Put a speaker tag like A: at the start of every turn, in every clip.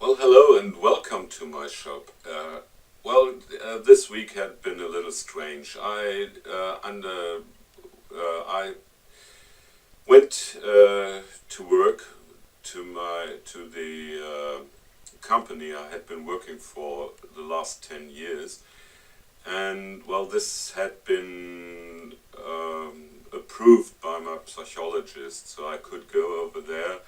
A: Well, hello and welcome to my shop. This week had been a little strange. I went to work to the company I had been working for the last 10 years, and well, this had been approved by my psychologist, so I could go over there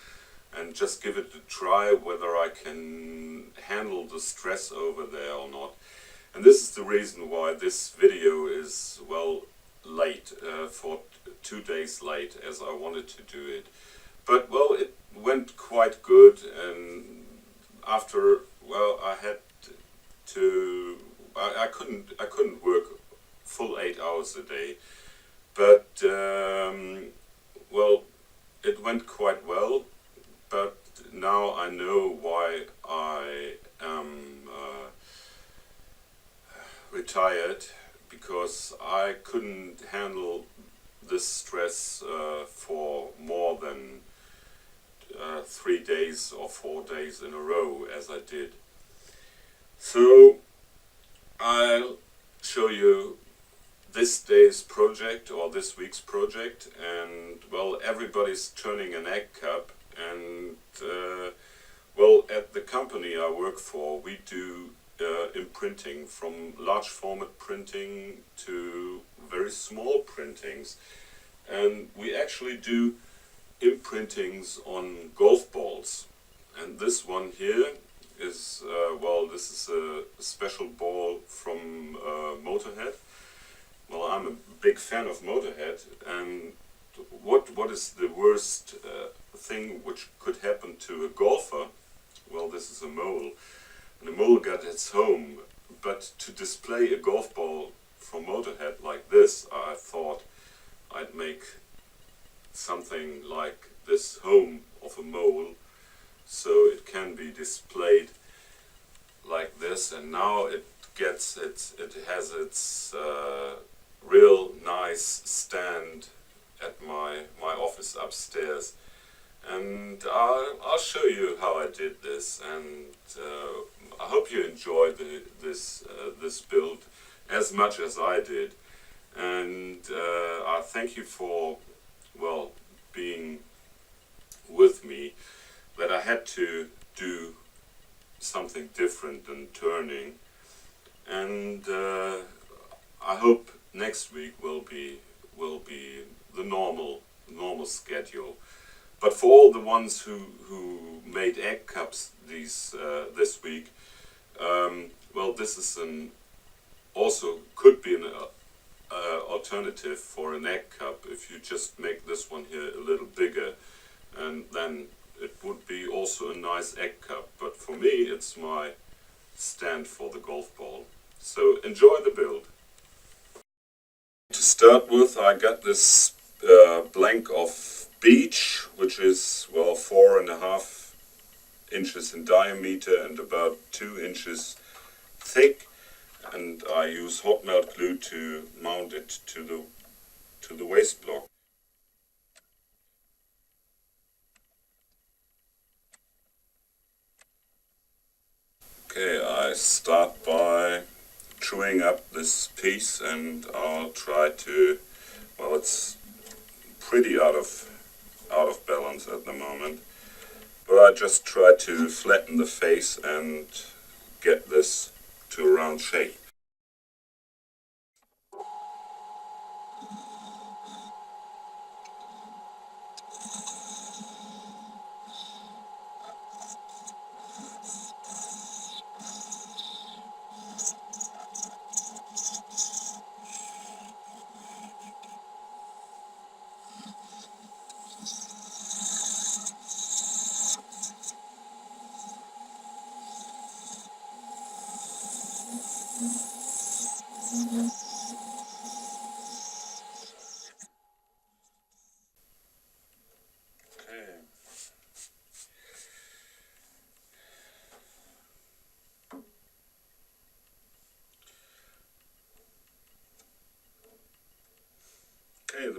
A: and just give it a try whether I can handle the stress over there or not. And this is the reason why this video is, well, late, for 2 days late, as I wanted to do it. But well, it went quite good, and after, well, I had to, I couldn't work full 8 hours a day, but well, it went quite well. But now I know why I am retired, because I couldn't handle this stress for more than 3 days or 4 days in a row as I did. So I'll show you this day's project or this week's project, and well, everybody's turning an egg cup. And well, at the company I work for, we do imprinting, from large format printing to very small printings, and we actually do imprintings on golf balls. And this one here is well, this is a special ball from Motörhead. Well, I'm a big fan of Motörhead, and what is the worst thing which could happen to a golfer? Well, this is a mole, and the mole got its home. But to display a golf ball from Motörhead like this, I thought I'd make something like this home of a mole, so it can be displayed like this. And now it has its real nice stand at my office upstairs, and I'll show you how I did this, and I hope you enjoy this build as much as I did, and I thank you for, well, being with me, that I had to do something different than turning, and I hope next week will be the normal schedule. But for all the ones who made egg cups this week, well, this is also could be an alternative for an egg cup if you just make this one here a little bigger, and then it would be also a nice egg cup. But for me, it's my stand for the golf ball. So enjoy the build. To start with, I got this blank of Beech, which is, well, 4.5 inches in diameter and about 2 inches thick, and I use hot melt glue to mount it to the waste block. Okay, I start by chewing up this piece, and I'll try to, well, it's pretty out of balance at the moment, but I just try to flatten the face and get this to a round shape.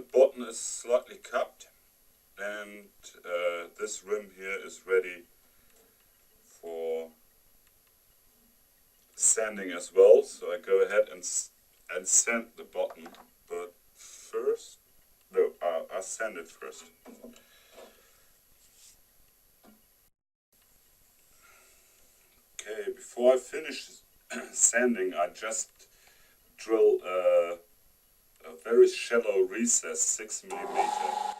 A: the bottom is slightly cupped, and this rim here is ready for sanding as well. So I go ahead and sand the bottom, but first, no, I sand it first. Okay, before I finish sanding, I just drill a very shallow recess, 6 mm.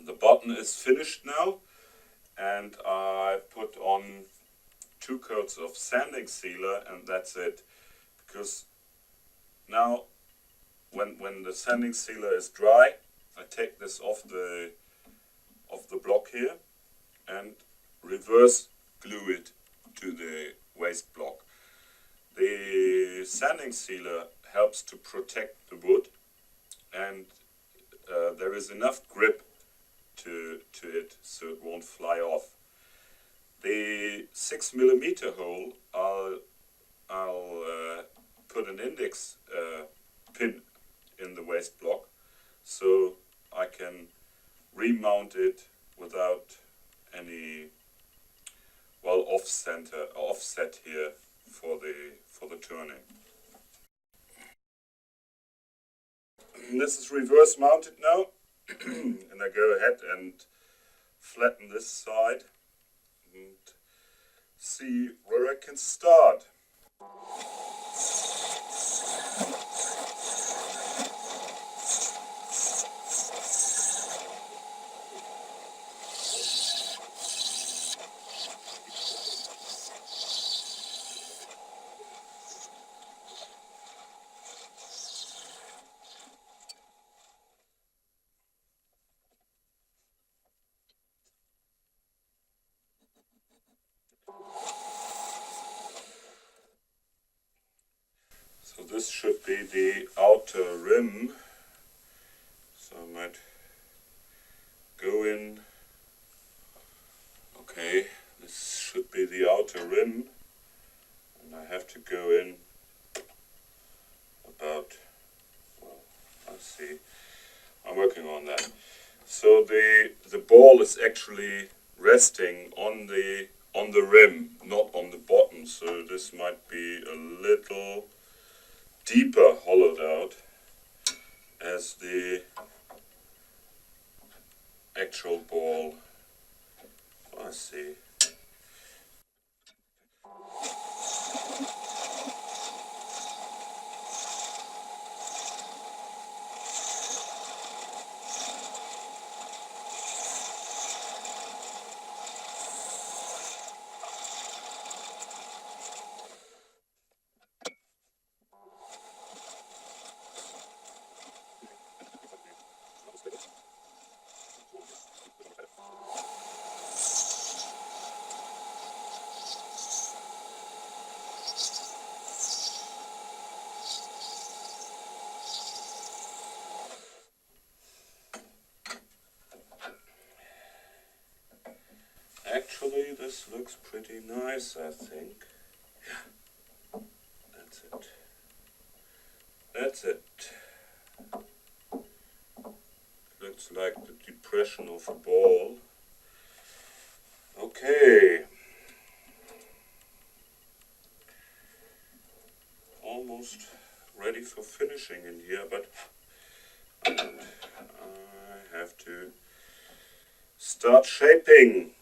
A: The bottom is finished now, and I put on 2 coats of sanding sealer, and that's it. Because now when the sanding sealer is dry, I take this off the block here and reverse glue it to the waste block. The sanding sealer helps to protect the wood, and there is enough grip to it so it won't fly off. The 6 mm hole, I'll put an index pin in the waste block so I can remount it without any offset here for the turning. This is reverse mounted now, and I go ahead and flatten this side and see where I can start. So this should be the outer rim. So I might go in. Okay, this should be the outer rim, and I have to go in about, well, let's see, I'm working on that. So the ball is actually resting on the rim, not on the bottom, so this might be a little deeper hollowed out as the actual ball. I see. Actually, this looks pretty nice, I think. Yeah, that's it. That's it. Looks like the depression of a ball. Okay. Almost ready for finishing in here, but I have to start shaping.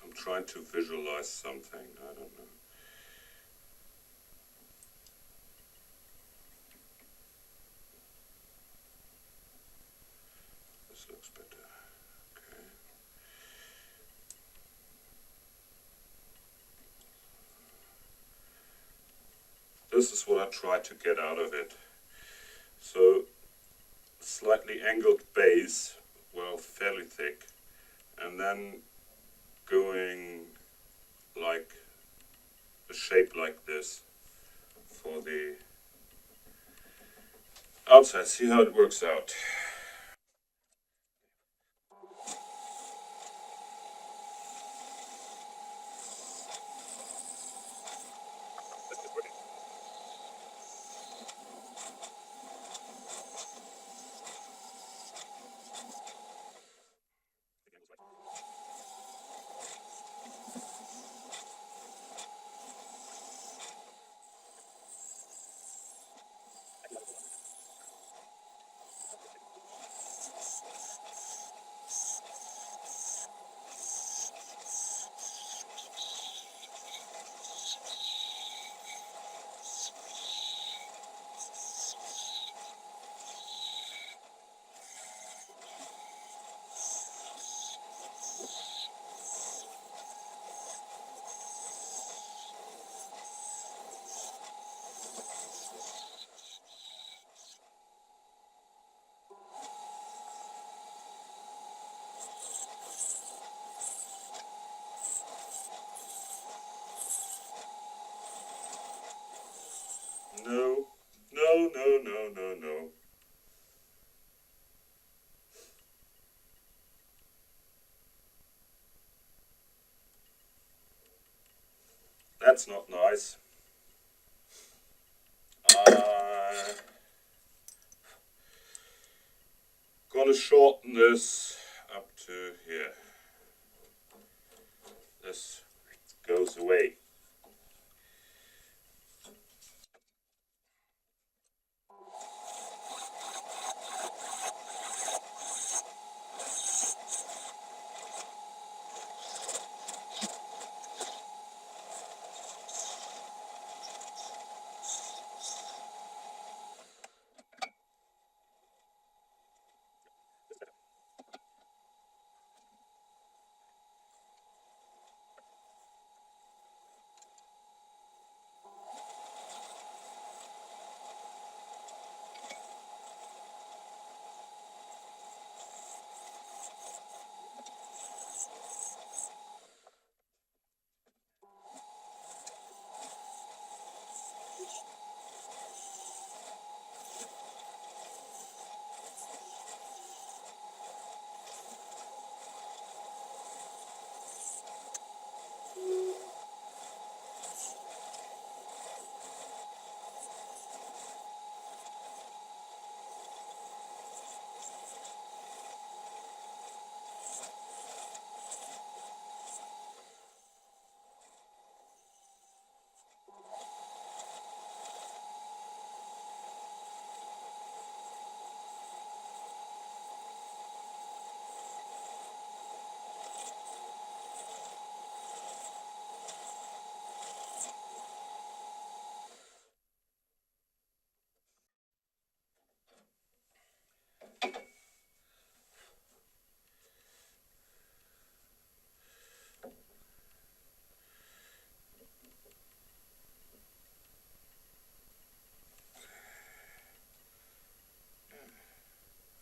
A: I'm trying to visualize something, I don't know. This looks better. Okay. This is what I try to get out of it. So, slightly angled base, well, fairly thick, and then going like a shape like this for the outside. See how it works out. No, no, no, no, no, no. That's not nice. Gonna shorten this up to here. This goes away.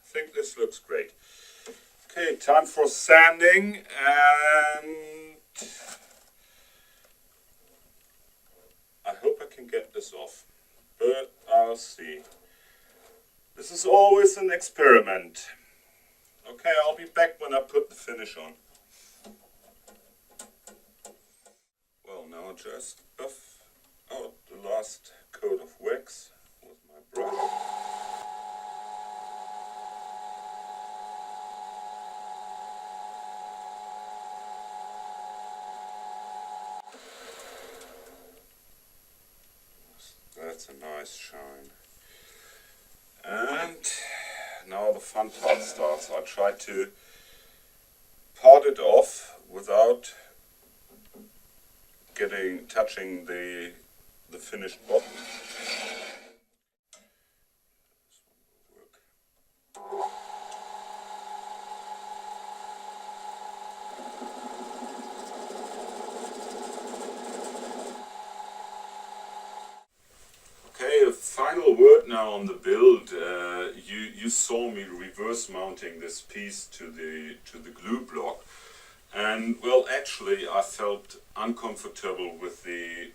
A: I think this looks great. Okay, time for sanding, and I hope I can get this off, but I'll see. This is always an experiment. Okay, I'll be back when I put the finish on. Well, now just buff out the last coat of wax with my brush. That's a nice shine. And now the fun part starts. I try to part it off without touching the finished bottom. Okay, a final word now on the build. You saw me reverse mounting this piece to the glue block, and well, actually, I felt uncomfortable with the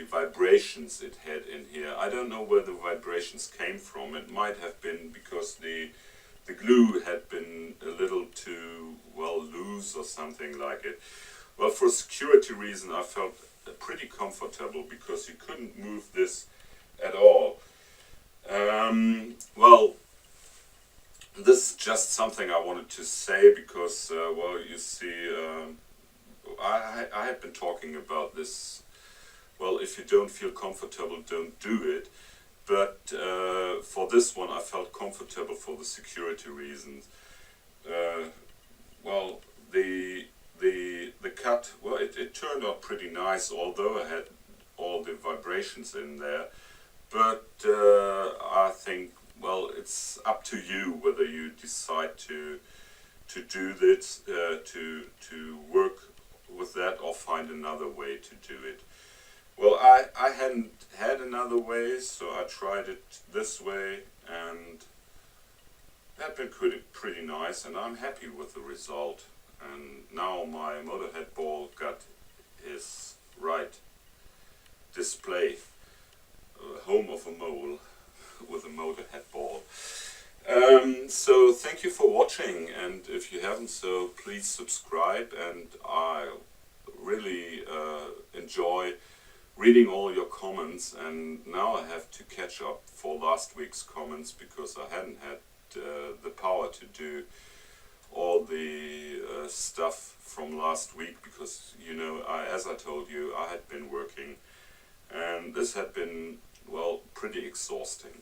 A: vibrations it had in here. I don't know where the vibrations came from. It might have been because the glue had been a little too well loose or something like it. Well, for security reason, I felt pretty comfortable because you couldn't move this at all. Well, this is just something I wanted to say because, well, you see, I have been talking about this. Well, if you don't feel comfortable, don't do it. But for this one, I felt comfortable for the security reasons. Well, the cut, well, it turned out pretty nice, although I had all the vibrations in there. But I think, well, it's up to you whether you decide to do this, to work with that, or find another way to do it. Well, I hadn't had another way, so I tried it this way, and that been pretty nice, and I'm happy with the result. And now my Motörhead ball got his right display. Home of a mole with a Motörhead ball. So thank you for watching, and if you haven't so, please subscribe, and I really enjoy reading all your comments, and now I have to catch up for last week's comments because I hadn't had the power to do all the stuff from last week because, you know, as I told you, I had been working, and this had been, well, pretty exhausting.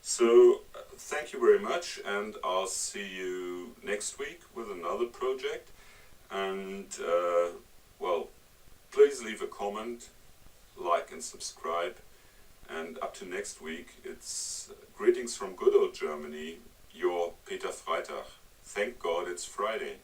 A: So thank you very much, and I'll see you next week with another project. And well, please leave a comment, like and subscribe, and up to next week, it's greetings from good old Germany, your Peter Freitag. Thank God it's Friday.